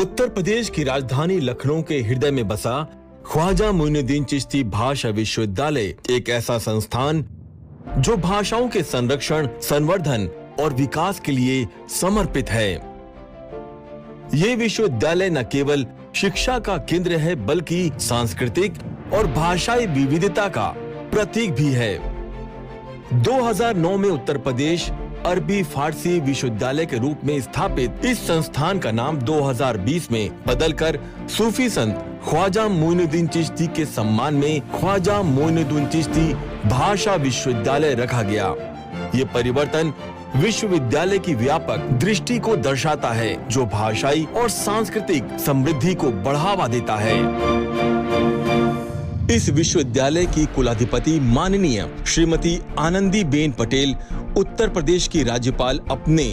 उत्तर प्रदेश की राजधानी लखनऊ के हृदय में बसा ख्वाजा मोइनुद्दीन चिश्ती भाषा विश्वविद्यालय एक ऐसा संस्थान जो भाषाओं के संरक्षण, संवर्धन और विकास के लिए समर्पित है। ये विश्वविद्यालय न केवल शिक्षा का केंद्र है बल्कि सांस्कृतिक और भाषाई विविधता का प्रतीक भी है। 2009 में उत्तर प्रदेश अरबी फारसी विश्वविद्यालय के रूप में स्थापित इस संस्थान का नाम 2020 में बदलकर सूफी संत ख्वाजा मोइनुद्दीन चिश्ती के सम्मान में ख्वाजा मोइनुद्दीन चिश्ती भाषा विश्वविद्यालय रखा गया। ये परिवर्तन विश्वविद्यालय की व्यापक दृष्टि को दर्शाता है, जो भाषाई और सांस्कृतिक समृद्धि को बढ़ावा देता है। इस विश्वविद्यालय की कुलाधिपति माननीय श्रीमती आनंदीबेन पटेल उत्तर प्रदेश की राज्यपाल अपने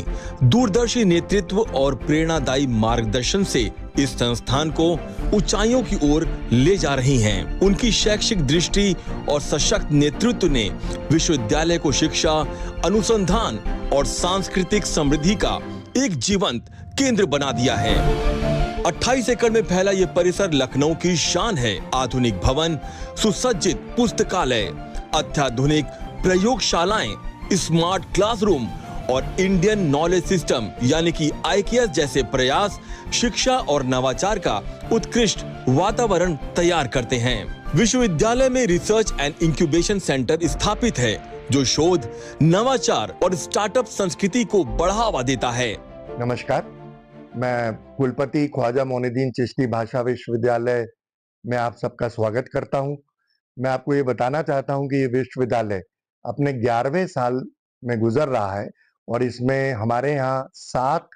दूरदर्शी नेतृत्व और प्रेरणादायी मार्गदर्शन से इस संस्थान को ऊंचाइयों की ओर ले जा रही हैं। उनकी शैक्षिक दृष्टि और सशक्त नेतृत्व ने विश्वविद्यालय को शिक्षा, अनुसंधान और सांस्कृतिक समृद्धि का एक जीवंत केंद्र बना दिया है। 28 एकड़ में फैला ये परिसर लखनऊ की शान है। आधुनिक भवन, सुसज्जित पुस्तकालय, अत्याधुनिक प्रयोगशालाएं, स्मार्ट क्लासरूम और इंडियन नॉलेज सिस्टम यानी कि IKS जैसे प्रयास शिक्षा और नवाचार का उत्कृष्ट वातावरण तैयार करते हैं। विश्वविद्यालय में रिसर्च एंड इंक्यूबेशन सेंटर स्थापित है, जो शोध, नवाचार और स्टार्टअप संस्कृति को बढ़ावा देता है। नमस्कार, मैं कुलपति ख्वाजा मोइनुद्दीन चिश्ती भाषा विश्वविद्यालय में आप सबका स्वागत करता हूं। मैं आपको ये बताना चाहता हूं कि ये विश्वविद्यालय अपने 11वें साल में गुजर रहा है और इसमें हमारे यहाँ 7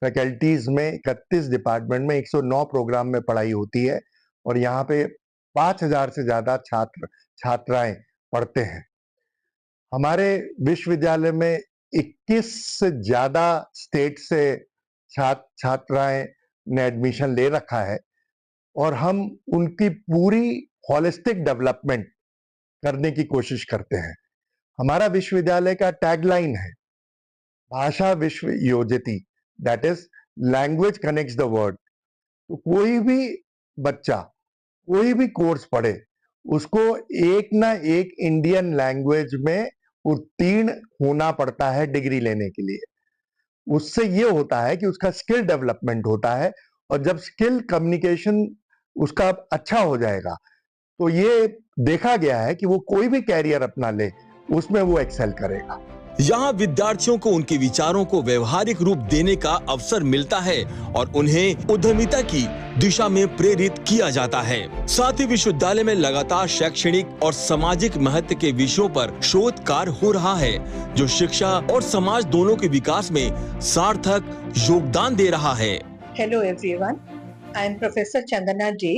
फैकल्टीज में 31 डिपार्टमेंट में 109 प्रोग्राम में पढ़ाई होती है और यहाँ पे 5000 से ज्यादा छात्र छात्राएं पढ़ते हैं। हमारे विश्वविद्यालय में 21 से ज्यादा स्टेट से छात्राएं ने एडमिशन ले रखा है और हम उनकी पूरी होलिस्टिक डेवलपमेंट करने की कोशिश करते हैं। हमारा विश्वविद्यालय का टैगलाइन है भाषा विश्व योजति, that is language connects the world. तो कोई भी बच्चा कोई भी कोर्स पढ़े उसको एक ना एक इंडियन लैंग्वेज में उत्तीर्ण होना पड़ता है डिग्री लेने के लिए। उससे ये होता है कि उसका स्किल डेवलपमेंट होता है और जब स्किल कम्युनिकेशन उसका अच्छा हो जाएगा तो ये देखा गया है कि वो कोई भी कैरियर अपना ले उसमें वो एक्सेल करेगा। यहाँ विद्यार्थियों को उनके विचारों को व्यवहारिक रूप देने का अवसर मिलता है और उन्हें उद्यमिता की दिशा में प्रेरित किया जाता है। साथ ही विश्वविद्यालय में लगातार शैक्षणिक और सामाजिक महत्व के विषयों पर शोध कार्य हो रहा है, जो शिक्षा और समाज दोनों के विकास में सार्थक योगदान दे रहा है। Hello everyone, I am Professor Chandana J,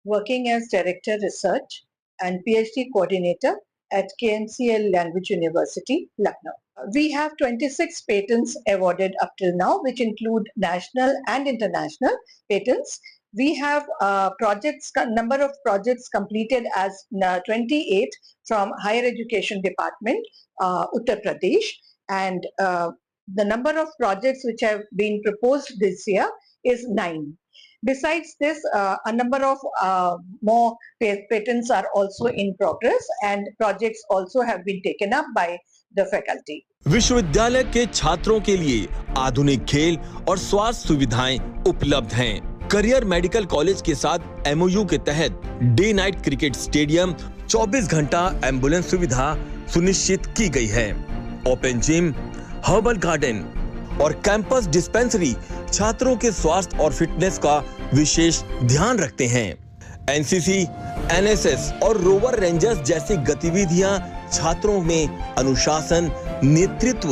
working as Director Research and PhD Coordinator at KMCL Language University, Lucknow. We have 26 patents awarded up till now, which include national and international patents. We have number of projects completed as 28 from Higher Education Department, Uttar Pradesh, and the number of projects which have been proposed this year is 9. Besides this, a number of more patents are also in progress and projects also have been taken up by the faculty. विश्वविद्यालय के छात्रों के लिए आधुनिक खेल और स्वास्थ्य सुविधाएं उपलब्ध हैं। करियर मेडिकल कॉलेज के साथ MOU के तहत डे नाइट क्रिकेट स्टेडियम, 24 घंटा एम्बुलेंस सुविधा सुनिश्चित की गई है। ओपन जिम, हर्बल गार्डन और कैंपस डिस्पेंसरी छात्रों के स्वास्थ्य और फिटनेस का विशेष ध्यान रखते हैं। NCC, NSS और रोवर रेंजर्स जैसी गतिविधियां छात्रों में अनुशासन, नेतृत्व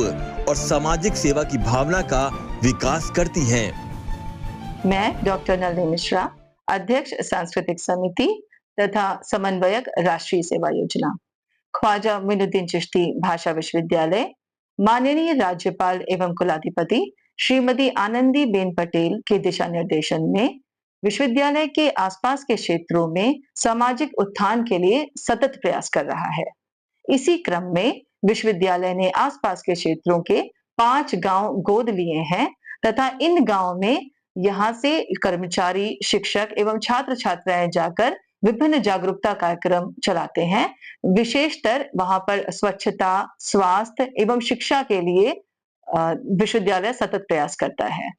और सामाजिक सेवा की भावना का विकास करती हैं। मैं डॉक्टर नलिनी मिश्रा, अध्यक्ष सांस्कृतिक समिति तथा समन्वयक राष्ट्रीय सेवा योजना, ख्वाजा मोइनुद्दीन चिश्ती भाषा विश्वविद्यालय, माननीय राज्यपाल एवं कुलाधिपति श्रीमती आनंदीबेन पटेल के दिशा निर्देशन में विश्वविद्यालय के आसपास के क्षेत्रों में सामाजिक उत्थान के लिए सतत प्रयास कर रहा है। इसी क्रम में विश्वविद्यालय ने आसपास के क्षेत्रों के 5 गांव गोद लिए हैं तथा इन गांवों में यहाँ से कर्मचारी, शिक्षक एवं छात्र छात्राएं जाकर विभिन्न जागरूकता कार्यक्रम चलाते हैं। विशेषतर वहां पर स्वच्छता, स्वास्थ्य एवं शिक्षा के लिए विश्वविद्यालय सतत प्रयास करता है।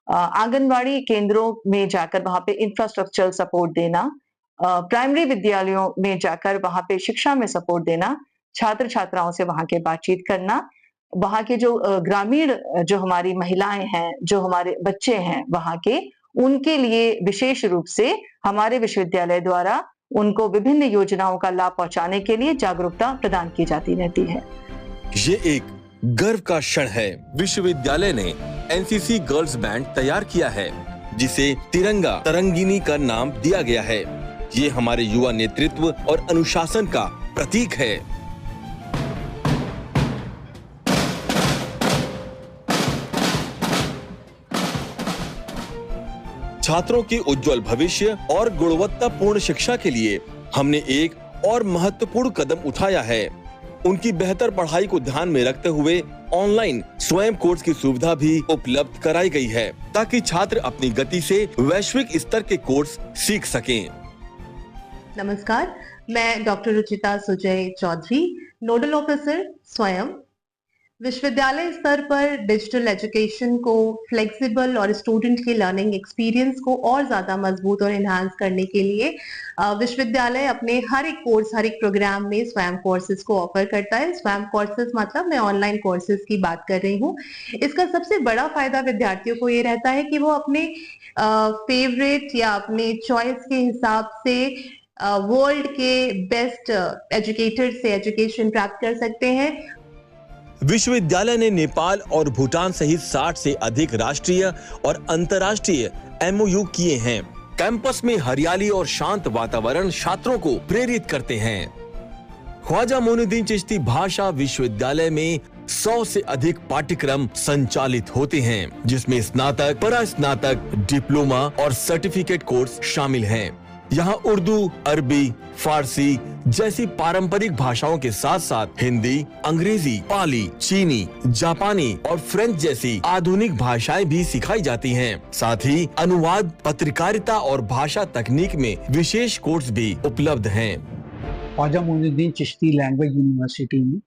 आंगनवाड़ी केंद्रों में जाकर वहां पे इंफ्रास्ट्रक्चरल सपोर्ट देना, प्राइमरी विद्यालयों में जाकर वहां पे शिक्षा में सपोर्ट देना, छात्र छात्राओं से वहां के बातचीत करना, वहां के जो ग्रामीण जो हमारी महिलाएं हैं, जो हमारे बच्चे हैं वहां के, उनके लिए विशेष रूप से हमारे विश्वविद्यालय द्वारा उनको विभिन्न योजनाओं का लाभ पहुंचाने के लिए जागरूकता प्रदान की जाती रहती है। ये एक गर्व का क्षण है। विश्वविद्यालय ने एनसीसी गर्ल्स बैंड तैयार किया है, जिसे तिरंगा तरंगिनी का नाम दिया गया है। ये हमारे युवा नेतृत्व और अनुशासन का प्रतीक है। छात्रों के उज्जवल भविष्य और गुणवत्तापूर्ण शिक्षा के लिए हमने एक और महत्वपूर्ण कदम उठाया है। उनकी बेहतर पढ़ाई को ध्यान में रखते हुए ऑनलाइन स्वयं कोर्स की सुविधा भी उपलब्ध कराई गई है, ताकि छात्र अपनी गति से वैश्विक स्तर के कोर्स सीख सकें। नमस्कार, मैं doctor Ruchita Sujay Chaudhary, nodal officer Swayam. विश्वविद्यालय स्तर पर डिजिटल एजुकेशन को फ्लेक्सिबल और स्टूडेंट के लर्निंग एक्सपीरियंस को और ज्यादा मजबूत और एनहांस करने के लिए विश्वविद्यालय अपने हर एक कोर्स, हर एक प्रोग्राम में स्वयं कोर्सेज को ऑफर करता है। स्वयं कोर्सेज मतलब मैं ऑनलाइन कोर्सेज की बात कर रही हूँ। इसका सबसे बड़ा फायदा विद्यार्थियों को ये रहता है कि वो अपने फेवरेट या अपने चॉइस के हिसाब से वर्ल्ड के बेस्ट एजुकेटर से एजुकेशन प्राप्त कर सकते हैं। विश्वविद्यालय ने नेपाल और भूटान सहित 60 से अधिक राष्ट्रीय और अंतर्राष्ट्रीय MOU किए हैं। कैंपस में हरियाली और शांत वातावरण छात्रों को प्रेरित करते हैं। ख्वाजा मोइनुद्दीन चिश्ती भाषा विश्वविद्यालय में 100 से अधिक पाठ्यक्रम संचालित होते हैं, जिसमें स्नातक, परास्नातक, डिप्लोमा और सर्टिफिकेट कोर्स शामिल हैं। यहाँ उर्दू, अरबी, फारसी जैसी पारंपरिक भाषाओं के साथ साथ हिंदी, अंग्रेजी, पाली, चीनी, जापानी और फ्रेंच जैसी आधुनिक भाषाएं भी सिखाई जाती हैं। साथ ही अनुवाद, पत्रकारिता और भाषा तकनीक में विशेष कोर्स भी उपलब्ध हैं। ख्वाजा मोइनुद्दीन चिश्ती लैंग्वेज यूनिवर्सिटी में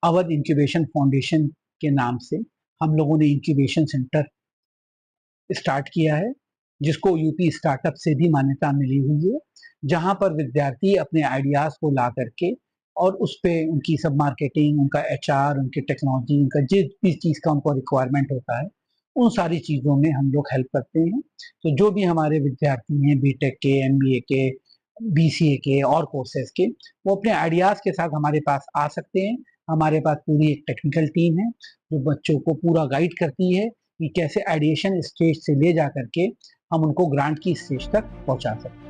अवध इंक्यूबेशन फाउंडेशन के नाम से हम लोगों ने इंक्यूबेशन सेंटर स्टार्ट किया है, जिसको यूपी स्टार्टअप से भी मान्यता मिली हुई है, जहां पर विद्यार्थी अपने आइडियाज को ला करके और उस पे उनकी सब मार्केटिंग, उनका HR, उनकी टेक्नोलॉजी, उनका जिस भी चीज़ का उनको रिक्वायरमेंट होता है, उन सारी चीज़ों में हम लोग हेल्प करते हैं। तो जो भी हमारे विद्यार्थी हैं BTech के, MBA के, BCA के और कोर्सेज के, वो अपने आइडियाज के साथ हमारे पास आ सकते हैं। हमारे पास पूरी एक टेक्निकल टीम है जो बच्चों को पूरा गाइड करती है कि कैसे आइडिएशन स्टेज से ले जा करके हम उनको ग्रांट की स्टेज तक पहुंचा सकते हैं।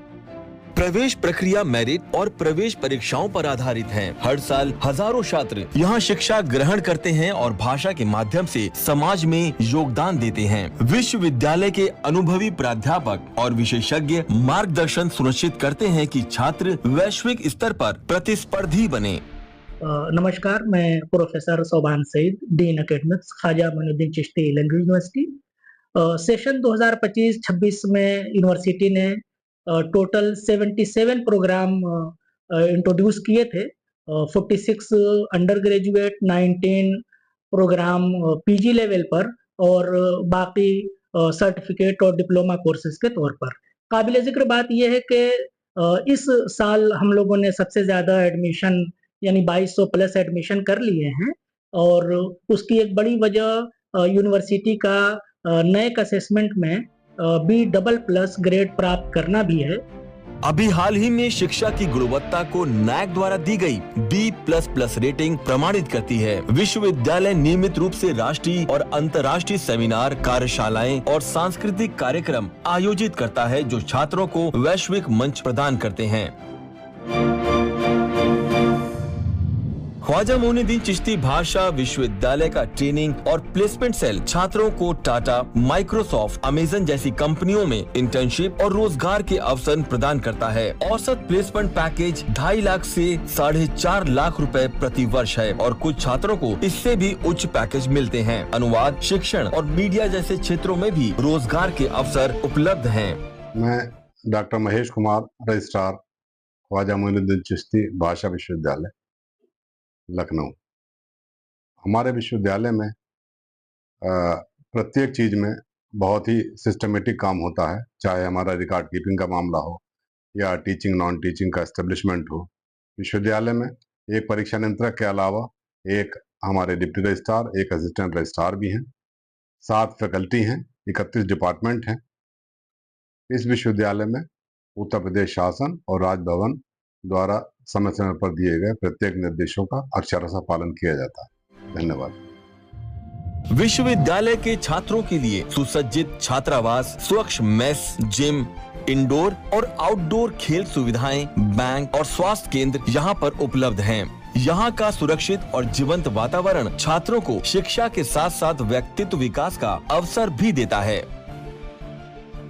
प्रवेश प्रक्रिया मेरिट और प्रवेश परीक्षाओं पर आधारित है। हर साल हजारों छात्र यहाँ शिक्षा ग्रहण करते हैं और भाषा के माध्यम से समाज में योगदान देते हैं। विश्वविद्यालय के अनुभवी प्राध्यापक और विशेषज्ञ मार्गदर्शन सुनिश्चित करते हैं कि छात्र वैश्विक स्तर पर प्रतिस्पर्धी बने। नमस्कार, मैं professor Soban Saeed, dean academics, Khwaja Moinuddin Chishti language university. Session 2025-26 में यूनिवर्सिटी ने टोटल 77 प्रोग्राम इंट्रोड्यूस किए थे। 46 undergraduate, 19 programme PG level पर और बाकी सर्टिफिकेट और डिप्लोमा कोर्सेज के तौर पर। काबिल जिक्र बात यह है कि इस साल हम लोगों ने सबसे ज़्यादा एडमिशन यानी 2200 प्लस एडमिशन कर लिए हैं, और उसकी एक बड़ी वजह यूनिवर्सिटी का नैक असेसमेंट में B++ ग्रेड प्राप्त करना भी है। अभी हाल ही में शिक्षा की गुणवत्ता को नैक द्वारा दी गई B++ रेटिंग प्रमाणित करती है। विश्वविद्यालय नियमित रूप से राष्ट्रीय और अंतर्राष्ट्रीय सेमिनार, कार्यशालाएं और सांस्कृतिक कार्यक्रम आयोजित करता है, जो छात्रों को वैश्विक मंच प्रदान करते हैं। ख्वाजा मोइनुद्दीन चिश्ती भाषा विश्वविद्यालय का ट्रेनिंग और प्लेसमेंट सेल छात्रों को टाटा, माइक्रोसॉफ्ट, अमेजन जैसी कंपनियों में इंटर्नशिप और रोजगार के अवसर प्रदान करता है। औसत प्लेसमेंट पैकेज 2.5 लाख से 4.5 लाख रुपए प्रति वर्ष है और कुछ छात्रों को इससे भी उच्च पैकेज मिलते हैं। अनुवाद, शिक्षण और मीडिया जैसे क्षेत्रों में भी रोजगार के अवसर उपलब्ध हैं। मैं डॉक्टर महेश कुमार, रजिस्ट्रार, ख्वाजा मोइनुद्दीन चिश्ती भाषा विश्वविद्यालय लखनऊ। हमारे विश्वविद्यालय में प्रत्येक चीज में बहुत ही सिस्टमेटिक काम होता है, चाहे हमारा रिकॉर्ड कीपिंग का मामला हो या टीचिंग नॉन टीचिंग का एस्टेब्लिशमेंट हो। विश्वविद्यालय में एक परीक्षा नियंत्रक के अलावा एक हमारे डिप्टी रजिस्ट्रार, एक असिस्टेंट रजिस्ट्रार भी हैं, 7 फैकल्टी हैं, 31 डिपार्टमेंट हैं। इस विश्वविद्यालय में उत्तर प्रदेश शासन और राजभवन द्वारा समय समय पर दिए गए प्रत्येक निर्देशों का अक्षरशः पालन किया जाता है। धन्यवाद। विश्वविद्यालय के छात्रों के लिए सुसज्जित छात्रावास, स्वच्छ मेस, जिम, इंडोर और आउटडोर खेल सुविधाएं, बैंक और स्वास्थ्य केंद्र यहाँ पर उपलब्ध हैं। यहाँ का सुरक्षित और जीवंत वातावरण छात्रों को शिक्षा के साथ साथ व्यक्तित्व विकास का अवसर भी देता है।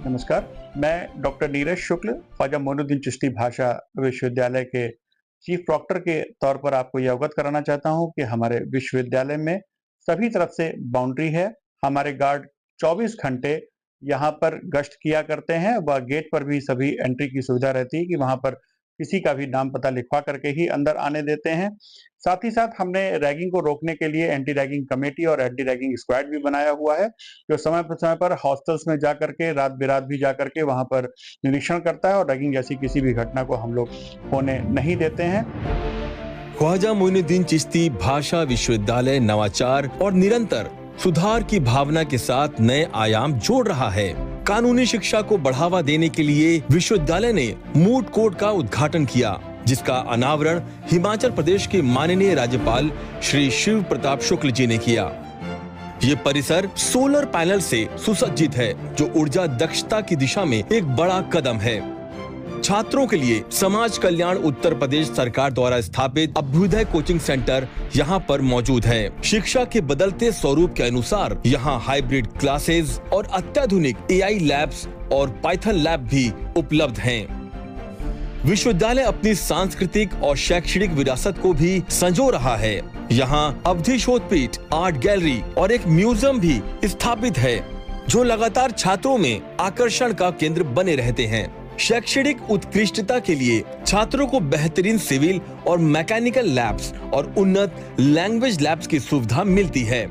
नमस्कार, मैं डॉक्टर नीरज शुक्ल, ख्वाजा मोइनुद्दीन चिश्ती भाषा विश्वविद्यालय के चीफ प्रॉक्टर के तौर पर आपको यह अवगत कराना चाहता हूं कि हमारे विश्वविद्यालय में सभी तरफ से बाउंड्री है। हमारे गार्ड 24 घंटे यहाँ पर गश्त किया करते हैं। वह गेट पर भी सभी एंट्री की सुविधा रहती है कि वहाँ पर किसी का भी नाम पता लिखवा करके ही अंदर आने देते हैं। साथ ही साथ हमने रैगिंग को रोकने के लिए एंटी रैगिंग कमेटी और एंटी रैगिंग स्क्वाड भी बनाया हुआ है, जो समय पर हॉस्टल्स में जा करके रात बेरात भी जा करके वहां पर निरीक्षण करता है और रैगिंग जैसी किसी भी घटना को हम लोग होने नहीं देते हैं। ख्वाजा मोइनुद्दीन चिश्ती भाषा विश्वविद्यालय नवाचार और निरंतर सुधार की भावना के साथ नए आयाम जोड़ रहा है। कानूनी शिक्षा को बढ़ावा देने के लिए विश्वविद्यालय ने मूट कोर्ट का उद्घाटन किया, जिसका अनावरण हिमाचल प्रदेश के माननीय राज्यपाल श्री शिव प्रताप शुक्ल जी ने किया। ये परिसर सोलर पैनल से सुसज्जित है, जो ऊर्जा दक्षता की दिशा में एक बड़ा कदम है। छात्रों के लिए समाज कल्याण उत्तर प्रदेश सरकार द्वारा स्थापित अभ्युदय कोचिंग सेंटर यहाँ पर मौजूद है। शिक्षा के बदलते स्वरूप के अनुसार यहाँ हाइब्रिड क्लासेस और अत्याधुनिक AI लैब्स और पाइथन लैब भी उपलब्ध हैं। विश्वविद्यालय अपनी सांस्कृतिक और शैक्षणिक विरासत को भी संजो रहा है। यहाँ अवधि शोधपीठ, आर्ट गैलरी और एक म्यूजियम भी स्थापित है, जो लगातार छात्रों में आकर्षण का केंद्र बने रहते हैं। शैक्षणिक उत्कृष्टता के लिए छात्रों को बेहतरीन सिविल और मैकेनिकल लैब्स और उन्नत लैंग्वेज लैब्स की सुविधा मिलती है।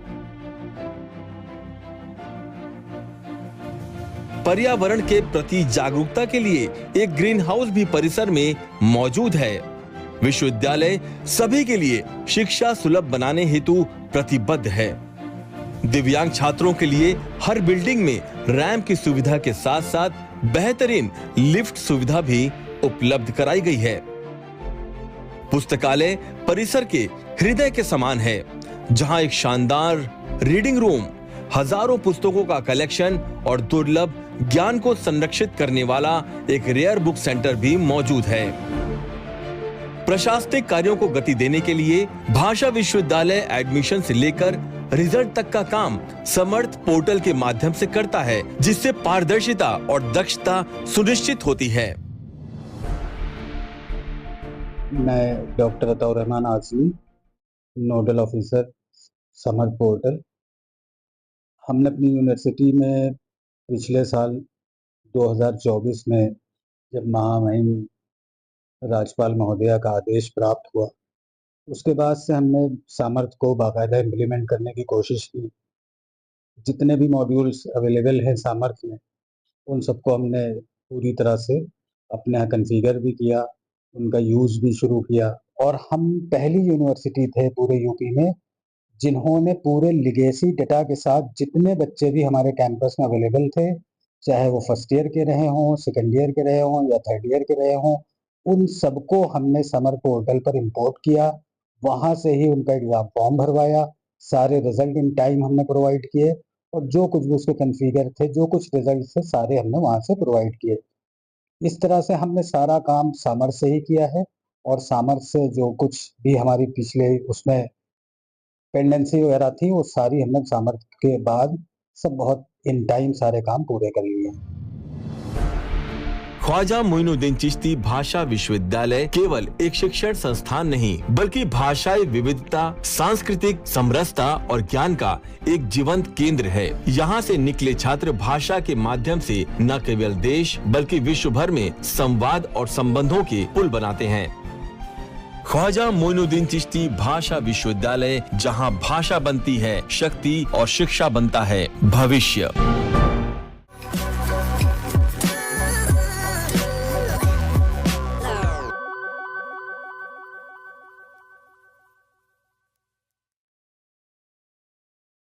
पर्यावरण के प्रति जागरूकता के लिए एक ग्रीन हाउस भी परिसर में मौजूद है। विश्वविद्यालय सभी के लिए शिक्षा सुलभ बनाने हेतु प्रतिबद्ध है। दिव्यांग छात्रों के लिए हर बिल्डिंग में रैंप की सुविधा के साथ साथ बेहतरीन लिफ्ट सुविधा भी उपलब्ध कराई गई है। पुस्तकालय परिसर के हृदय के समान है, जहां एक शानदार रीडिंग रूम, हजारों पुस्तकों का कलेक्शन और दुर्लभ ज्ञान को संरक्षित करने वाला एक रेयर बुक सेंटर भी मौजूद है। प्रशासनिक कार्यों को गति देने के लिए भाषा विश्वविद्यालय एडमिशन से लेकर रिजल्ट तक का काम समर्थ पोर्टल के माध्यम से करता है, जिससे पारदर्शिता और दक्षता सुनिश्चित होती है। मैं doctor Ataur Rahman Azmi, nodal officer, Samarth portal. हमने अपनी यूनिवर्सिटी में पिछले साल 2024 में जब महामहिम राज्यपाल महोदया का आदेश प्राप्त हुआ, उसके बाद से हमने सामर्थ्य को बाकायदा इम्प्लीमेंट करने की कोशिश की। जितने भी मॉड्यूल्स अवेलेबल हैं सामर्थ्य में, उन सबको हमने पूरी तरह से अपने यहाँ कन्फिगर भी किया, उनका यूज़ भी शुरू किया। और हम पहली यूनिवर्सिटी थे पूरे यूपी में जिन्होंने पूरे लिगेसी डेटा के साथ जितने बच्चे भी हमारे कैंपस में अवेलेबल थे, चाहे वो फर्स्ट ईयर के रहे हों, सेकेंड ईयर के रहे हों या थर्ड ईयर के रहे हों, उन सबको हमने समर पोर्टल पर इंपोर्ट किया। वहाँ से ही उनका एग्ज़ाम फॉर्म भरवाया, सारे रिजल्ट इन टाइम हमने प्रोवाइड किए और जो कुछ भी उसके कन्फिगर थे, जो कुछ रिजल्ट थे, सारे हमने वहाँ से प्रोवाइड किए। इस तरह से हमने सारा काम समर से ही किया है और सामर्थ्य से जो कुछ भी हमारी पिछले उसमें पेंडेंसी वगैरह थी वो सारी हमने सामर्थ्य के बाद सब बहुत इन टाइम सारे काम पूरे कर लिए हैं। ख्वाजा मोइनुद्दीन चिश्ती भाषा विश्वविद्यालय केवल एक शिक्षण संस्थान नहीं बल्कि भाषाई विविधता, सांस्कृतिक समरसता और ज्ञान का एक जीवंत केंद्र है। यहाँ से निकले छात्र भाषा के माध्यम से न केवल देश बल्कि विश्व भर में संवाद और संबंधों के पुल बनाते हैं। ख्वाजा मोइनुद्दीन चिश्ती भाषा विश्वविद्यालय, जहाँ भाषा बनती है शक्ति और शिक्षा बनता है भविष्य।